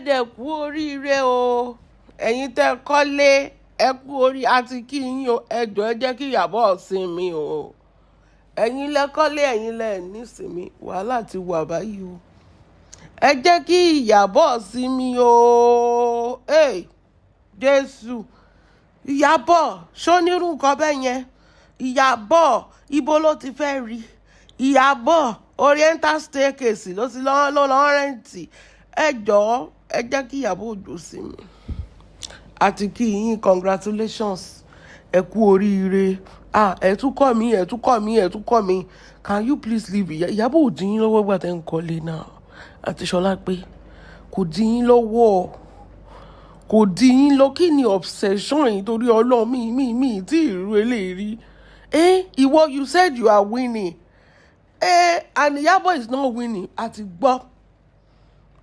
dẹ̀ kú oríire o ẹ̀yin tẹ́ kọ́lé ẹ kú orí àti kí yín o ẹ jọ̀ọ́ ẹ jẹ́ kí Ìyábọ̀ sinmi o ẹ̀yin lẹ kọ́lé ẹ̀yin lẹ nísinmi wàhálà ti wà báyìí o ẹ jẹ́ kí Ìyábọ̀ sinmi o Jésù Ìyábọ̀ ṣónírú nǹkan bẹ́ẹ̀ yẹn Ìyábọ̀ ibo ló ti fẹ́ rí Ìyábọ̀ oriental staircase ló ti lọ́ rẹ́ǹtì ẹ jọ̀ọ́ ẹ jẹ́ kí Ìyábọ̀ Òjó sinmi àti kí yín congratulations ẹ kú oríire ẹ tún kọ́ mi can you please leave Ìyábọ̀ ò dín yín lọ́wọ́ gbà tẹ́ ń kọ́lé náà àti Solape kò dín yín lọ́wọ́ kò dín yín lọ kí ni obsession yìí torí Ọlọ́run mi tí ìrú eléyìí ìwọ you said you are winning and Ìyábọ̀ is not winning àti gbọ́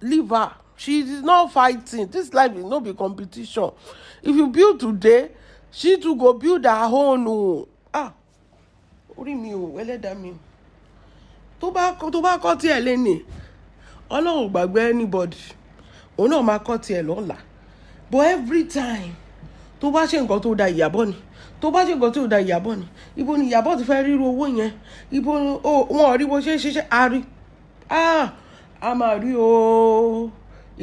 leave her. She is not fighting. This life is not be competition. If you build today, she too go build her own. Orí mi o, ẹlẹ́dàá mi. Tó bá kọ́ tiẹ̀ lẹ́nìí, Ọlọ́run ò gbàgbé anybody. Òun náà máa kọ́ tiẹ̀ lọ́la. But every time, tó bá ṣe nǹkan tó da Ìyábọ̀ ni. Tó bá ṣe nǹkan tó da Ìyábọ̀ ni. Ibo ni Ìyábọ̀ ti fẹ́ ríru owó yẹn? Ibo wọn ò rí bó ṣe ṣiṣẹ́. A rí. A máa rí o.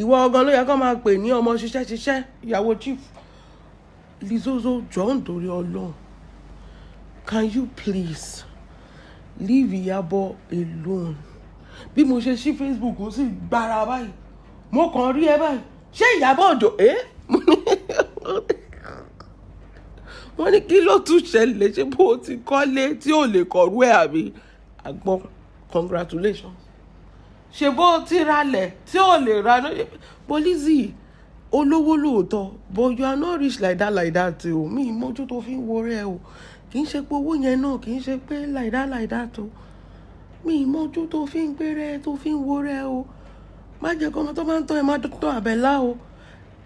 Ìwọ ọgán ló yẹ kó máa pè ní ọmọ ṣiṣẹ́ ìyàwó chief Lizozo jọ̀ọ́ nítorí Ọlọ́run can you please leave Ìyábọ̀ alone bí mo ṣe ṣí Facebook ó sì gbára báyìí mo kàn rí ẹ báyìí ṣé Ìyábọ̀ Òjó wọ́n ní kí ló tún ṣẹlẹ̀ ṣé bó ti kọ́lé tí ò lè kọ̀rú ẹ̀ àbí àgbọn congratulations ṣe bó ti ralẹ̀ tí ò lè ra Lizzy olówó lóòótọ́ but you are not rich like that o mi ìmọ̀jú tó fi ń wo rẹ̀ o kì í ṣe pé owó yẹn náà kì í ṣe pé like that o mi ìmọ̀jú tó fi ń gbé rẹ̀ tó fi ń wo rẹ̀ o má jẹ́ kọ́ ọmọ tó máa ń tọ́ ẹ má tọ́ àbẹ̀lá o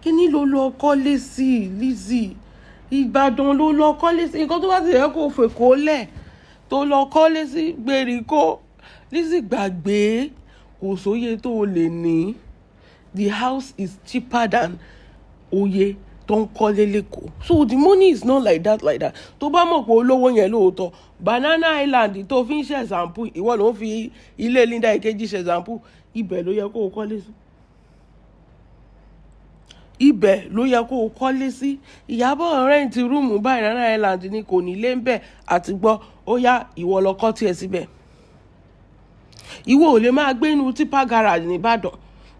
kí ni ló lọ kọ́lé sí Lizzy Ìbàdàn ló lọ kọ́lé sí nǹkan tó bá ti yẹ kó fè kó lẹ̀ tó lọ kọ́lé sí gbèríko Lizzy gbàgbé kò sóye tó o lè ní the house is cheaper than oye tó ń kọ́lé lẹ́kọ̀ọ́ so the money is not like that tó bá mọ̀ pé olówó yẹn lóòótọ́ Banana Island tó fi ń ṣe example ìwọ ló ń fi ilé Linda Ìkejì ṣe example ibẹ̀ ló yẹ kó o kọ́lé sí ibẹ̀ ló yẹ kó o kọ́lé sí Ìyábọ̀ rẹ́ǹtì rúùmù Banana Island ni kò ní lé ń bẹ̀ àti gbọ́ ó yá ìwọ lọ kọ́ tiẹ̀ síbẹ̀ ìwọ ò lè máa gbé inú tipa garage nìbàdàn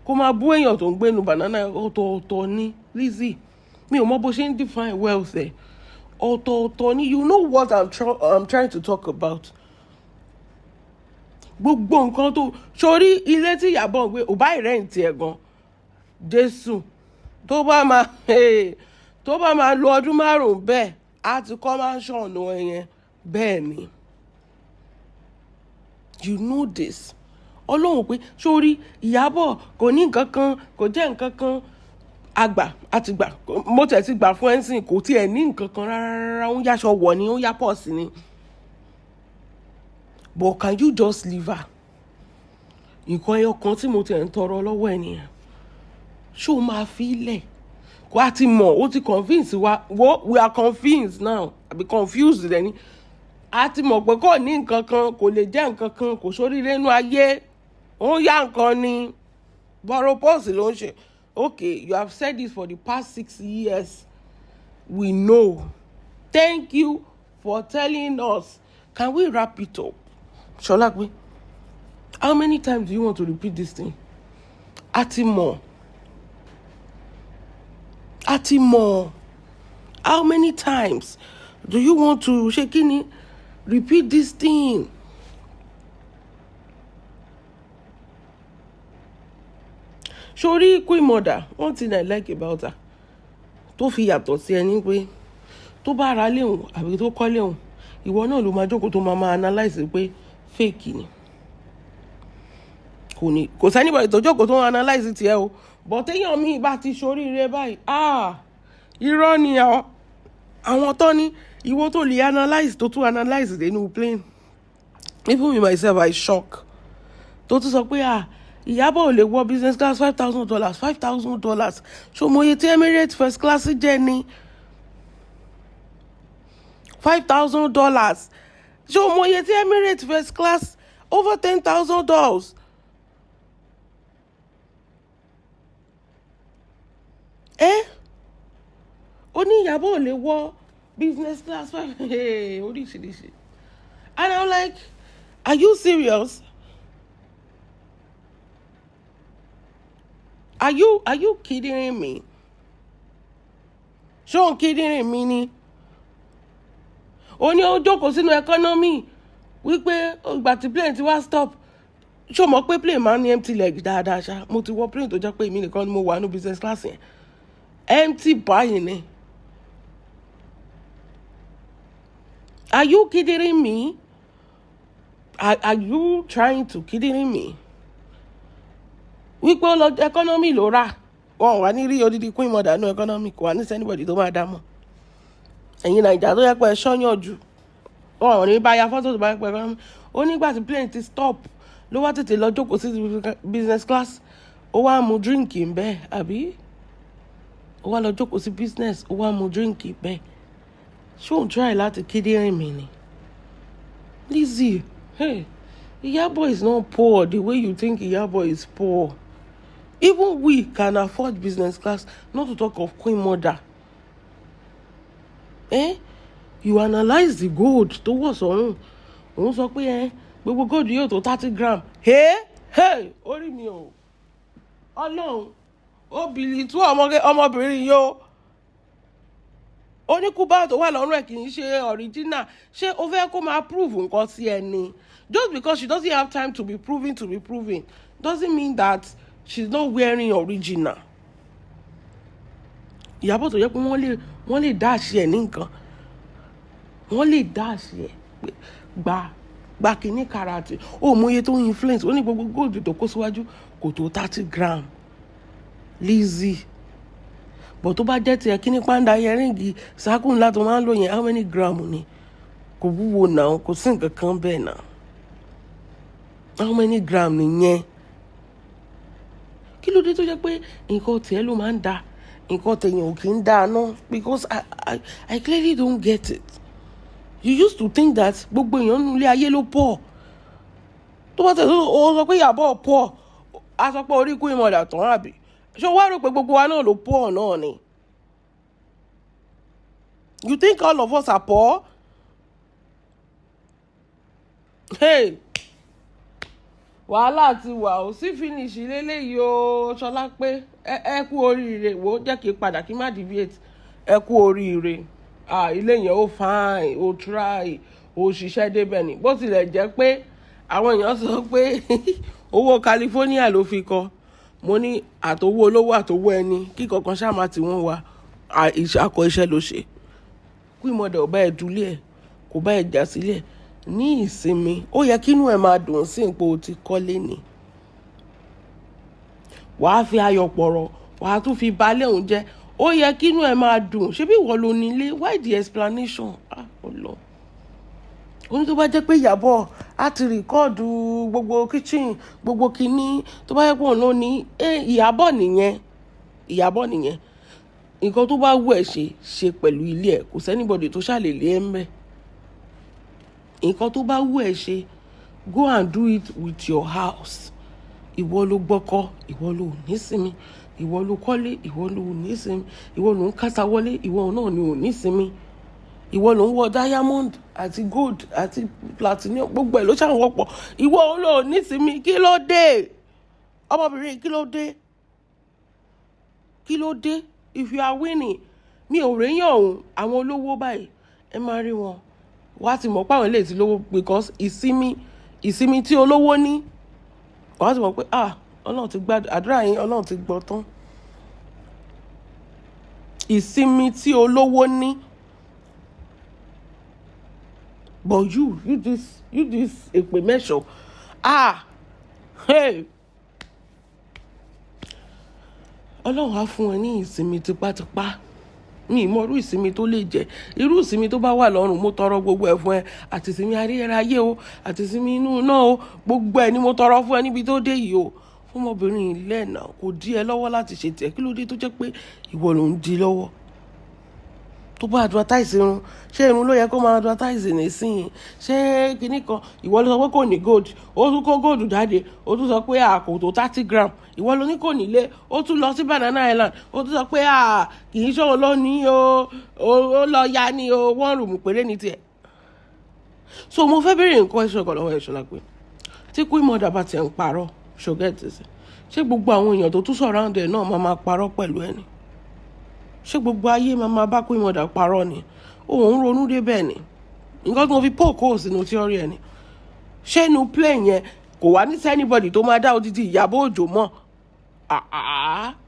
kó máa bú èèyàn tó ń gbé inú banana ọ̀tọ̀ọ̀tọ̀ ní Lizzy mi ò mọ bó ṣe ń define wealth ẹ̀ ọ̀tọ̀ọ̀tọ̀ ní you know what I'm trying to talk about gbogbo nǹkan tó sórí ilé tí Ìyábọ̀ ń gbé ò bá ìrẹ́ǹtì ẹ̀ gan Jésù tó bá máa lo ọdún 5 bẹ́ẹ̀ á ti kọ́ mansion ẹ̀yẹn bẹ́ẹ̀ ni. You know this Ọlọ́run pé sórí Ìyábọ̀ kò ní nǹkan kan kò jẹ́ nǹkan kan àti gbà mo tẹ̀ ti gbà fún ẹ̀sìn kò tiẹ̀ ní nǹkan kan rárá ó ń yáṣọ wọ̀ ni ó ń yá pọ̀ sí ni but can you just leave her nǹkan ẹyọ kan tí mo tẹ̀ ń tọrọ lọ́wọ́ ẹ̀ nìyẹn ṣó máa fi lẹ̀ kó a ti mọ̀ ó ti convince wa we are convinced now àbí confused lẹ́ni a ti mọ̀ pé kò ní nǹkan kan kò lè jẹ́ nǹkan kan kò sóríire nínú ayé ó ń yá nǹkan ni borrow pause ló ń ṣe okay you have said this for the past 6 years we know thank you for telling us can we wrap it up Solape how many times do you want to repeat this thing a ti mọ̀ how many times do you want to ṣe kí ni repeat this thing. Sori Queen Mother, one thing I like about her, tó fi yàtọ̀ sí ẹni pé tó bá ra léhùn àbí tó kọ́ léhùn, ìwọ náà ló máa jókòó tó máa analyze pé fake ni. Kò sẹ́ni bọ̀ tó jókòó tó analyze tiẹ̀ o, but èèyàn mi bá ti ṣoríire báyìí, irọ́ ni àwọn tó ní ìwọ tó lè analyze tó tún analyze nínú plane even me myself I shock tó tún sọ pé Ìyábọ̀ ò lè wọ business class $5,000 $5,000 ṣó mo iye tí Emirates first class jẹ́ ni $5,000 ṣó mo iye tí Emirates first class over $10,000. Ó ní Ìyábọ̀ ò lè wọ business class oríṣiríṣi. And I'm like, are you serious? Are you kidding me? Ṣé òun kidding me ni? Ó ní ó jókòó sínú economy wípé ìgbà tí plane ti wá stop. Ṣé o mọ̀ pé plane máa ń ní empty leg dáadáa ṣá? Mo ti wọ plane tó jẹ́ pé èmi nìkan ni mo wà ní business class yẹn. Empty báyìí ni. Are you kidding me? Are you trying to kidding me? Wípé ó lọ economy ló rà. Wọ́n wà ní rí odidi queen mother ní economy, kò wà ní anybody tó máa dá mọ̀. Ẹ̀yin Nàìjíríà tó yẹ pé ẹ ṣọ́yàn jù. Wọ́n ò ní bá ya fọ́tò tó bá pẹ́ economy. Ó nígbà tí plane ti stop ló wá tètè lọ jókòó sí business class. Ó wá mu drink ń bẹ́ẹ̀, àbí? Ó wá lọ jókòó sí business, ó wá mu drink ń bẹ́ẹ̀. Ṣé òun try láti kidding me ni? Lizzie, hey, Ìyábọ̀ is not poor the way you think Ìyábọ̀ is poor. Even we can afford business class, not to talk of queen mother. You analyze the gold tó wọ̀ sọ́run. Òun sọ pé gbogbo gold yóò tó 30 gram. Orí mi o. Ọlọ́run, ó bìlì tú ọmọbìnrin yóò. Ó ní kúbá tó wà lọ́rùn ẹ̀ kì í ṣe original. Ṣé ó fẹ́ kó máa prove nǹkan sí ẹni? Just because she doesn't have time to be proving doesn't mean that she's not wearing original. Ìyábọ̀ tó yẹ pé wọ́n lè dáàṣì ẹ̀ ní nǹkan. Wọ́n lè dáàṣì ẹ̀ gba kìíní karate. Ó mọ iye tó influence. Ó ní gbogbo gold tó kó síwájú kò tó 30 gram. Lizzie. But tó bá jẹ́ tiẹ̀ kíní pàǹdà yẹríngì sákùn ńlá tó máa ń lò yẹn, how many gram ni? Kò wúwo náà, kò sí nǹkan kan bẹ́ẹ̀ náà. How many gram nìyẹn? Kí ló dé tó jẹ́ pé nǹkan tiẹ̀ ló máa ń da, nǹkan tẹ̀yìn ò kì í dáa náà? Because I clearly don't get it. You used to think that gbogbo èèyàn nílé ayé ló pọ̀. Tó bá tẹ̀ ó sọ pé Ìyábọ̀ pọ̀, a sọ pé orí queen mother tán àbí? Ṣé wá rò pé gbogbo wa náà ló poor náà ni? You think all of us are poor? Hey, wàhálà ti wà ó sí finish lélẹ́yìí o. Solape, ẹ kú oríire. Wo jẹ́ kí n padà kí n má deviate. Ẹ kú oríire. Ilé yẹn ó fine, ó try, ó ṣiṣẹ́ débẹ̀ ni. Bó tilẹ̀ jẹ́ pé àwọn èèyàn sọ pé owó California ló fi kọ́. Mo ní àtowó olówó àtowó ẹni kí kankan ṣáà má ti wọ́n wá akọ iṣẹ́ ló ṣe. Queen mother ò bá ẹ dúlé ẹ̀, kò bá ẹ jà sílẹ̀ ní ìsinmi. Ó yẹ kínú ẹ máa dùn sí ipò tí kọ́lé ni. Wàá fi ayọ̀ pọ̀rọ̀, wàá tún fi balẹ̀ òun jẹ́. Ó yẹ kínú ẹ máa dùn. Ṣebí ìwọ ló nílé? Why the explanation? Ọlọ́run. Ó ní tó bá jẹ́ pé Ìyábọ̀ á ti rìkọ́ọ̀dù gbogbo kitchen gbogbo kinní tó bá yẹ pé òun ló ní Ìyábọ̀ nìyẹn. Nǹkan tó bá wù ẹ́ ṣe pẹ̀lú ilé ẹ̀, kò sẹ́nibọ̀dì tó ṣàlèlé ẹ̀ ń bẹ̀. Nǹkan tó bá wù ẹ́ ṣe, go and do it with your house. Ìwọ ló gbọ́kọ́, ìwọ ló ní sinmi, ìwọ ló kọ́lé, ìwọ ló ní sinmi, ìwọ ló ń kásá wọlé, ìwọ náà ni ò ní sinmi. Ìwọ ló ń wọ diamond àti gold àti platinum, gbogbo ẹ̀ ló ṣàwọ́pọ̀. Ìwọ ló ní sinmi. Kí ló dé? Ọmọbìnrin, kí ló dé? Kí ló dé? If you are winning, mi ò réyàn òun. Àwọn olówó báyìí, ẹ máa rí wọn. Wàá ti mọ̀ pé àwọn eléyìí ti lówó because ìsinmi tí olówó ní. Wàá ti mọ̀ pé Ọlọ́run ti gbàdúrà, àdúrà yín Ọlọ́run ti gbọ́ tán. Ìsinmi tí olówó ní. But you this èpè mẹ́sọ̀. Hey. Ọlọ́run á fún ẹ ní ìsinmi tipátipá. Mi mọ irú ìsinmi tó lè jẹ́. Irú ìsinmi tó bá wà lọ́rùn, mo tọrọ gbogbo ẹ̀ fún ẹ. Àti ìsinmi ayérayé o, àti ìsinmi inú náà o. Gbogbo ẹ̀ ni mo tọrọ fún ẹ níbi tó dé yìí o. ọmọbìnrin ilé náà kò dí ẹ lọ́wọ́ láti ṣe tiẹ̀, kí ló dé tó jẹ́ pé ìwọ ló ń di lọ́wọ́. Tó bá advertise irun, ṣé irun ló yẹ kó máa advertise nísìnyí? Ṣé kinní kan ìwọ ló sọ pé kò ní gold, ó tún kó gold jáde, ó tún sọ pé kò tó 30 gram, ìwọ ló ní kò nílé, ó tún lọ sí Banana Island, ó tún sọ pé kì í ṣòro lónìí o, ó lọ ya ni o, 1 room péré ní tiẹ̀. So mo fẹ́ béèrè nǹkan ẹ̀ṣọ́ kan lọ́wọ́ ẹ̀ṣọ́ la pé tí Queen Mother bá ti ń parọ́ ṣògẹ́tì sí, ṣé gbogbo àwọn èèyàn tó tún surround ẹ̀ náà máa parọ́ pẹ̀lú ẹ̀ ni? Ṣé gbogbo ayé máa bá Queen Mother parọ́ ni? Òun ronú débẹ̀ ni. Nǹkan tí mo fi poke hole sínú theory ẹ̀ ni. Ṣé inú plane yẹn kò wá ní anybody tó máa dá odidi Ìyábọ̀ Òjó mọ̀?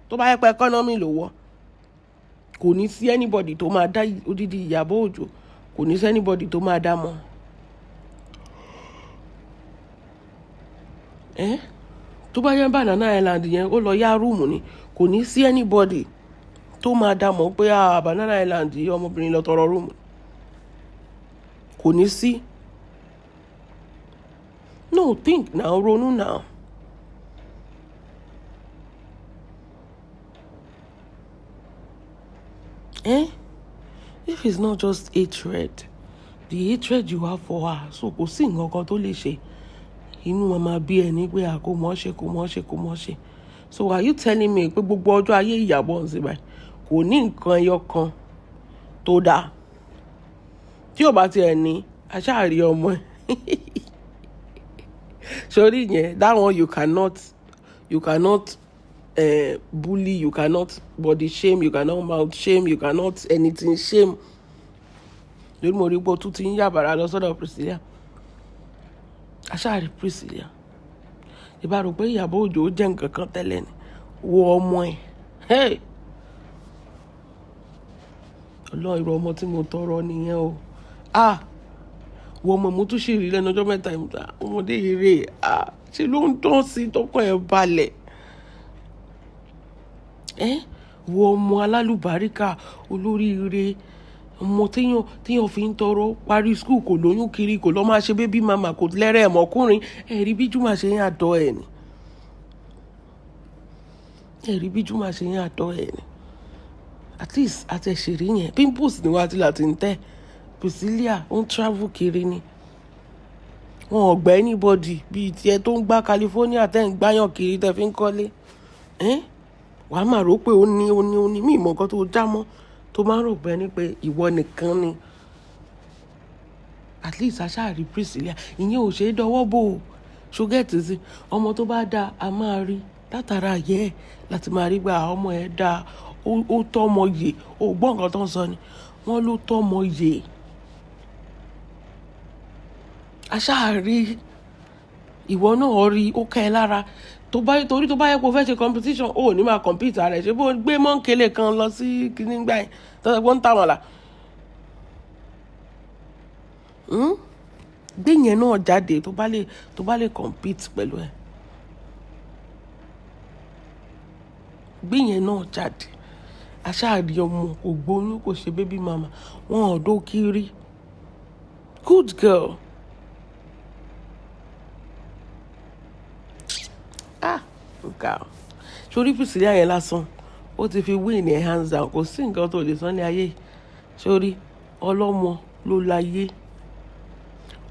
Tó bá yẹ pé economy ló wọ̀, kò ní sí anybody tó máa dá odidi Ìyábọ̀ Òjó, kò ní sí anybody tó máa dá mọ̀. Tó bá yẹ Banana Island yẹn ó lọ yá rúùmù ni, kò ní sí anybody tó máa dá mọ̀ pé Banana Island yìí ọmọbìnrin lọ tọrọ rúùmù, kò ní sí. No, think now, ronú now. If it's not just hatred, the hatred you have for her, so kò sí nǹkan kan tó lè ṣe. Inú wọn máa bí ẹni pé kò mọ̀ ṣe. So are you telling me pé gbogbo ọjọ́ ayé Ìyábọ̀ ń ṣe báyìí kò ní nǹkan ẹyọ kan tó dáa? Tí ò bá tiẹ̀ ní aṣáàrí ọmọ ẹ̀. Sorry yẹn, that one you cannot bully, you cannot body shame, you cannot mouth shame, you cannot anything shame. Lórí mo rí pé o tún ti ń yàbàrá lọ sọ́dọ̀ Priscilla. Aṣáàrí Priscilla. Ìbá rò pé Ìyábọ̀ Òjó jẹ́ nǹkan kan tẹ́lẹ̀ ni. Wo ọmọ ẹ̀. Ọlọ́run, irú ọmọ tí mo tọrọ nìyẹn o. Wo ọmọ mo tún ṣe rí lẹ́nu ọjọ́ mẹ́ta ìmúta. Ọmọdé eré ṣe ló ń dán sí tọkàn ẹ̀ balẹ̀. Wo ọmọ alálùbáríkà olóríire, ọmọ téèyàn fi ń tọrọ, parí school kò lóyún kiri, kò lọ máa ṣe baby mama, kò lẹ́rẹ̀ ẹ̀mọ́kùnrin. Ẹ̀rí bí Jùmọ̀ ṣe ń àdọ́ ẹ̀ ni. At least àtẹ̀ṣẹ̀rí yẹn pimples ni wá tí láti ń tẹ́. Priscilla ó ń travel kiri ni. Wọn ò gbẹ́ anybody bíi tiẹ̀ tó ń gbá California tẹ́ ń gbáyàn kiri tẹ́ fi ń kọ́lé. Wàá máa rò pé ó ní mí ìmọ̀ nǹkan tó já mọ́ tó máa ń rò pé ní pé ìwọ nìkan ni. At least aṣáàrí Priscilla ìyẹn ò ṣe é dọwọ́ bò ó. Ṣògẹ́tì sí ọmọ tó bá dáa a máa rí látara ayé ẹ̀ láti máa rí gba ọmọ ẹ̀ dáa, ó tọ́mọ yè, ó gbọ́ nǹkan tó ń sọ ni, wọ́n ló tọ́mọ yè. Aṣáàrí ìwọ náà rí ó kẹ́ ẹ lára. Torí tó bá yẹ kó fẹ́ ṣe competition ó ní máa compete ara ẹ̀, ṣe bó gbé mọ́ńkélé kan lọ sí kíní gbà yẹn tó ṣe pé ń tàwọn là. Gbé yẹn náà jáde tó bá lè compete pẹ̀lú ẹ̀. Gbé yẹn náà jáde. Aṣáàrí ọmọ kò gbóyún kò ṣe baby mama, wọn ò dó kiri. Good girl. Sórí Priscilla yẹn lásán ó ti fi win ẹ̀ hands down, kò sí nǹkan tó lè sọ ní ayé. Sórí ọlọ́mọ ló láyé.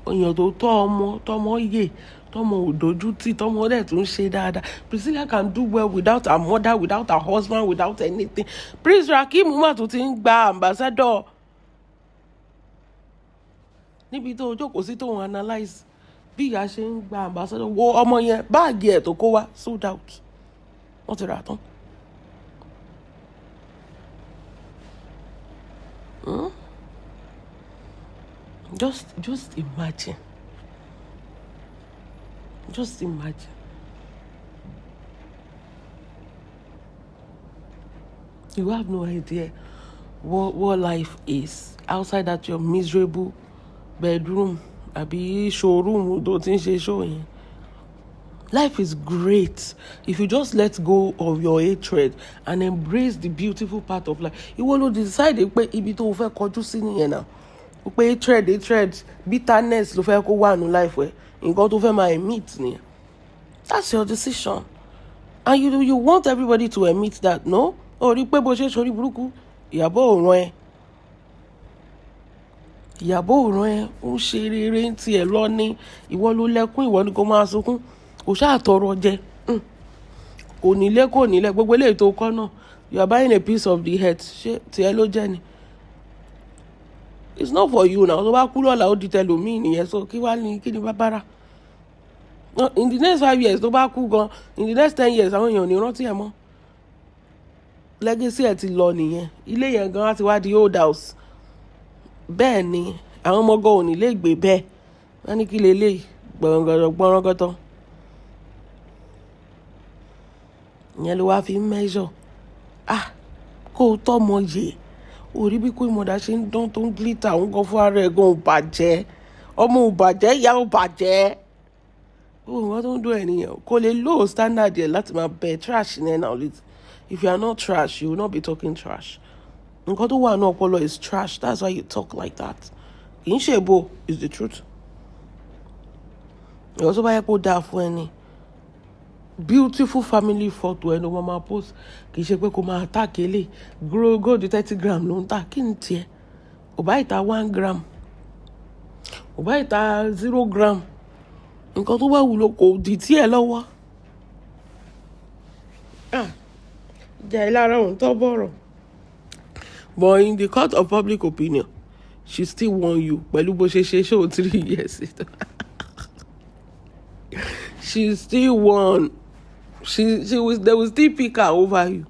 Èèyàn tó tọ́ ọmọ, tọ́mọ yè, tọ́mọ ò dojú tì, tọ́mọ dẹ̀ tún ṣe dáadáa. Priscilla can do well without her mother, without her husband, without anything. Prince Rakim mà tún ti ń gba ambassador. Níbi tó jókòó sí tó ń analyse bí ìyá ṣe ń gba ambassador, wo ọmọ yẹn báàgì ẹ̀ tó kó wá sold out. Wọ́n ti rà tán. Just imagine. Just imagine. You have no idea what life is outside that your miserable bedroom àbí showroom tó ti ń ṣe show yẹn. Life is great if you just let go of your hatred and embrace the beautiful part of life. Ìwọ ló decide pé ibi tó fẹ́ kọjú sí nìyẹn náà. Pé hatred, bitterness ló fẹ́ kó wà nínú life ẹ̀. Nǹkan tó fẹ́ máa emit nìyẹn. That's your decision. And you want everybody to admit that, no? Orí pé bó ṣe sórí burúkú, Ìyábọ̀ ò rán ẹ. Ìyábọ̀ ò rán ẹ, ó ń ṣe rere ń tiẹ̀ lọ ní, ìwọ ló lẹ́kún, ìwọ ni kò máa sunkún, kò ṣáà tọrọ jẹ. Kò nílé, gbogbo eléyìí tó kọ́ náà, you are buying a piece of the head, ṣé tiẹ̀ ló jẹ́ ni? It's not for you now, tó bá kú lọ́la ó di tẹlòmíì nìyẹn, so kí ni bàbára? In the next 5 years tó bá kú gan, in the next 10 years àwọn èèyàn ò ní rántí ẹ mọ́. Legacy ẹ ti lọ nìyẹn, ilé yẹn gan á ti wá di old house. Bẹ́ẹ̀ ni àwọn ọmọ gan ò ní lè gbé bẹ́ẹ̀, wọ́n ní kí leléyìí gbọ̀rọ̀gọ̀tọ̀. Ìyẹn ló wá fi measure. Kó o tọ́mọ yè, orí bí kò ìmọ̀dá ṣe ń dán tó ń glitter, òun gan fún ara ẹ̀ gan ò bàjẹ́, ọmọ ò bàjẹ́, ìyá ò bàjẹ́. Wọ́n tó ń dún ẹ̀ nìyẹn, kò lè low standard yẹn láti máa bẹ trash ní ẹ̀ náà. If you are not trash, you will not be talking trash. Nǹkan tó wà ní ọpọlọ is trash, that's why you talk like that. Kì í ṣe èbó, is the truth. Ìwọ tó bá yẹ kó dáa fún ẹni, beautiful family photo ẹni wọ́n máa post, kì í ṣe pé kó máa attack eléyìí, gold 30 gram ló ń tà, kí ni tiẹ̀? Ò bá ìta 1 gram, ò bá ìta 0 gram, nǹkan tó bá wúlò kò dì tí ẹ lọ́wọ́. Jẹ́ lára òun tó bọ̀rọ̀. But in the court of public opinion, she still won you. Pẹ̀lú bó ṣe show 3 years. She still won. They will still pick her over you.